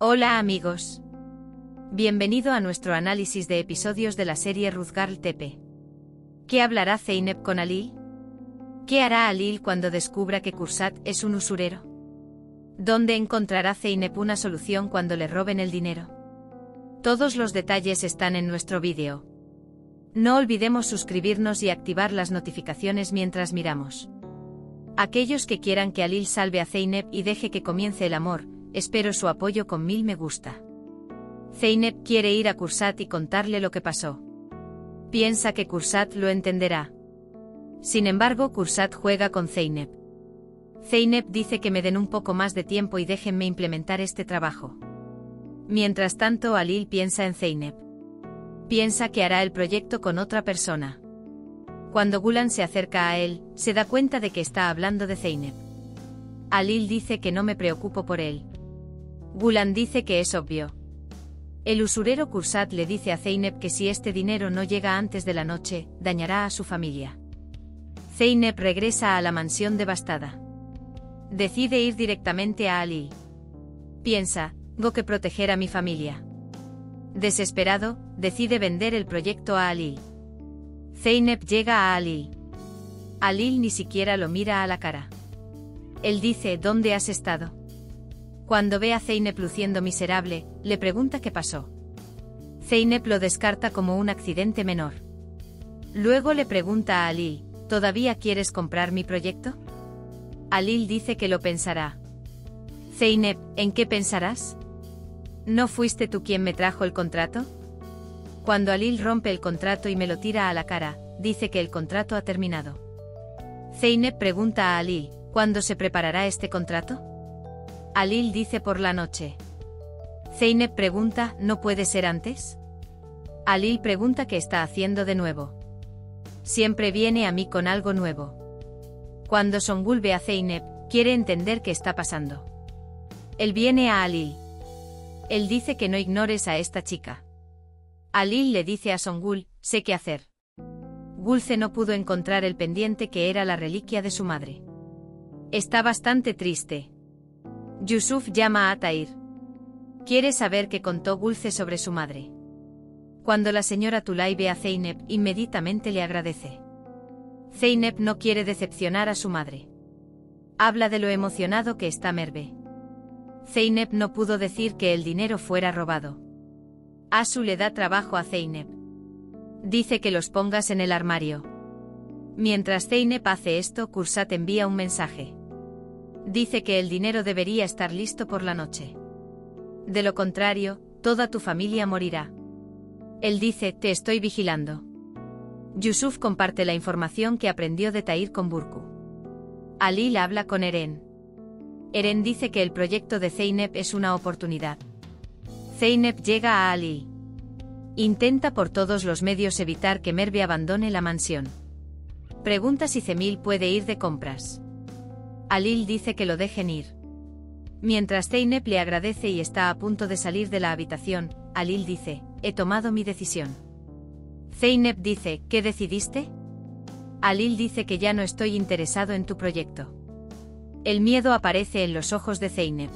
Hola amigos. Bienvenido a nuestro análisis de episodios de la serie Ruzgarl Tepe. ¿Qué hablará Zeynep con Halil? ¿Qué hará Halil cuando descubra que Kursat es un usurero? ¿Dónde encontrará Zeynep una solución cuando le roben el dinero? Todos los detalles están en nuestro vídeo. No olvidemos suscribirnos y activar las notificaciones mientras miramos. Aquellos que quieran que Halil salve a Zeynep y deje que comience el amor, espero su apoyo con 1000 me gusta. Zeynep quiere ir a Kursat y contarle lo que pasó. Piensa que Kursat lo entenderá. Sin embargo, Kursat juega con Zeynep. Zeynep dice que me den un poco más de tiempo y déjenme implementar este trabajo. Mientras tanto, Halil piensa en Zeynep. Piensa que hará el proyecto con otra persona. Cuando Gulan se acerca a él, se da cuenta de que está hablando de Zeynep. Halil dice que no me preocupo por él. Gulan dice que es obvio. El usurero Kursat le dice a Zeynep que si este dinero no llega antes de la noche, dañará a su familia. Zeynep regresa a la mansión devastada. Decide ir directamente a Halil. Piensa, tengo que proteger a mi familia. Desesperado, decide vender el proyecto a Halil. Zeynep llega a Halil. Halil ni siquiera lo mira a la cara. Él dice, ¿dónde has estado? Cuando ve a Zeynep luciendo miserable, le pregunta qué pasó. Zeynep lo descarta como un accidente menor. Luego le pregunta a Halil, ¿todavía quieres comprar mi proyecto? Halil dice que lo pensará. Zeynep, ¿en qué pensarás? ¿No fuiste tú quien me trajo el contrato? Cuando Halil rompe el contrato y me lo tira a la cara, dice que el contrato ha terminado. Zeynep pregunta a Halil, ¿cuándo se preparará este contrato? Halil dice por la noche. Zeynep pregunta, ¿no puede ser antes? Halil pregunta qué está haciendo de nuevo. Siempre viene a mí con algo nuevo. Cuando Songul ve a Zeynep, quiere entender qué está pasando. Él viene a Halil. Él dice que no ignores a esta chica. Halil le dice a Songul, sé qué hacer. Gulce no pudo encontrar el pendiente que era la reliquia de su madre. Está bastante triste. Yusuf llama a Tahir. Quiere saber qué contó Gulce sobre su madre. Cuando la señora Tulay ve a Zeynep, inmediatamente le agradece. Zeynep no quiere decepcionar a su madre. Habla de lo emocionado que está Merve. Zeynep no pudo decir que el dinero fuera robado. Asu le da trabajo a Zeynep. Dice que los pongas en el armario. Mientras Zeynep hace esto, Kursat envía un mensaje. Dice que el dinero debería estar listo por la noche. De lo contrario, toda tu familia morirá. Él dice, te estoy vigilando. Yusuf comparte la información que aprendió de Tahir con Burku. Halil habla con Eren. Eren dice que el proyecto de Zeynep es una oportunidad. Zeynep llega a Halil. Intenta por todos los medios evitar que Merve abandone la mansión. Pregunta si Cemil puede ir de compras. Halil dice que lo dejen ir. Mientras Zeynep le agradece y está a punto de salir de la habitación, Halil dice, he tomado mi decisión. Zeynep dice, ¿qué decidiste? Halil dice que ya no estoy interesado en tu proyecto. El miedo aparece en los ojos de Zeynep.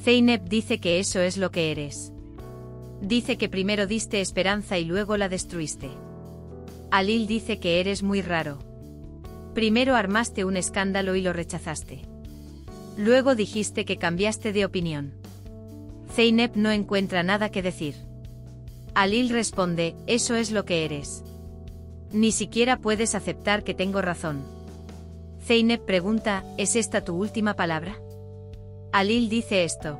Zeynep dice que eso es lo que eres. Dice que primero diste esperanza y luego la destruiste. Halil dice que eres muy raro. Primero armaste un escándalo y lo rechazaste. Luego dijiste que cambiaste de opinión. Zeynep no encuentra nada que decir. Halil responde, eso es lo que eres. Ni siquiera puedes aceptar que tengo razón. Zeynep pregunta, ¿es esta tu última palabra? Halil dice esto.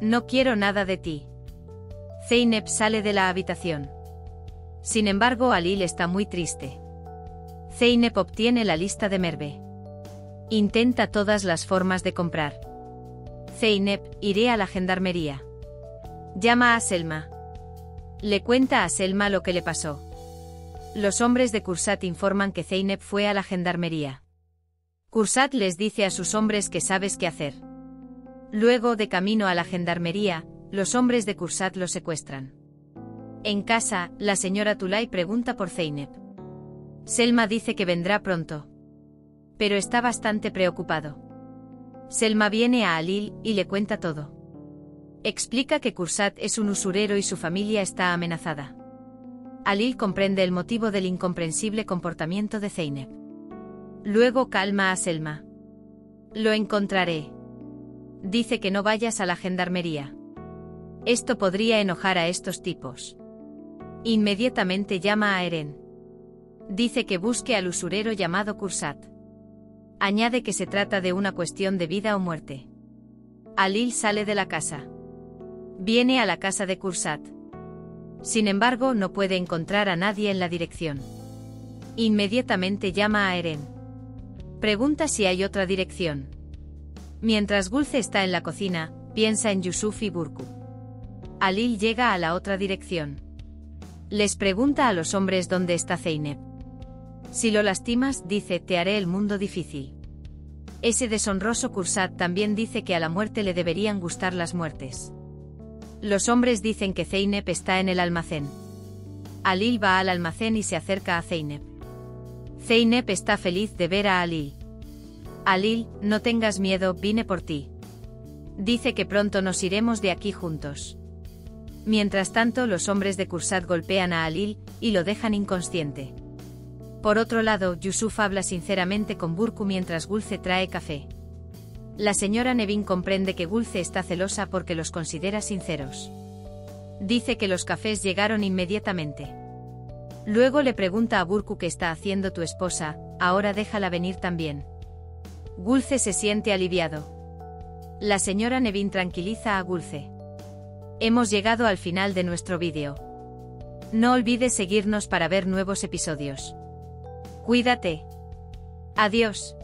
No quiero nada de ti. Zeynep sale de la habitación. Sin embargo, Halil está muy triste. Zeynep obtiene la lista de Merve. Intenta todas las formas de comprar. Zeynep, iré a la gendarmería. Llama a Selma. Le cuenta a Selma lo que le pasó. Los hombres de Kursat informan que Zeynep fue a la gendarmería. Kursat les dice a sus hombres que sabes qué hacer. Luego, de camino a la gendarmería, los hombres de Kursat lo secuestran. En casa, la señora Tulay pregunta por Zeynep. Selma dice que vendrá pronto. Pero está bastante preocupado. Selma viene a Halil y le cuenta todo. Explica que Kursat es un usurero y su familia está amenazada. Alil comprende el motivo del incomprensible comportamiento de Zeynep. Luego calma a Selma. Lo encontraré. Dice que no vayas a la gendarmería. Esto podría enojar a estos tipos. Inmediatamente llama a Eren. Dice que busque al usurero llamado Kursat. Añade que se trata de una cuestión de vida o muerte. Alil sale de la casa. Viene a la casa de Kursat. Sin embargo, no puede encontrar a nadie en la dirección. Inmediatamente llama a Eren. Pregunta si hay otra dirección. Mientras Gulce está en la cocina, piensa en Yusuf y Burku. Alil llega a la otra dirección. Les pregunta a los hombres dónde está Zeynep. Si lo lastimas, dice, te haré el mundo difícil. Ese deshonroso Kursat también dice que a la muerte le deberían gustar las muertes. Los hombres dicen que Zeynep está en el almacén. Alil va al almacén y se acerca a Zeynep. Zeynep está feliz de ver a Alil. Alil, no tengas miedo, vine por ti. Dice que pronto nos iremos de aquí juntos. Mientras tanto, los hombres de Kursat golpean a Alil y lo dejan inconsciente. Por otro lado, Yusuf habla sinceramente con Burku mientras Gulce trae café. La señora Nevin comprende que Gulce está celosa porque los considera sinceros. Dice que los cafés llegaron inmediatamente. Luego le pregunta a Burku qué está haciendo tu esposa, ahora déjala venir también. Gulce se siente aliviado. La señora Nevin tranquiliza a Gulce. Hemos llegado al final de nuestro vídeo. No olvides seguirnos para ver nuevos episodios. Cuídate. Adiós.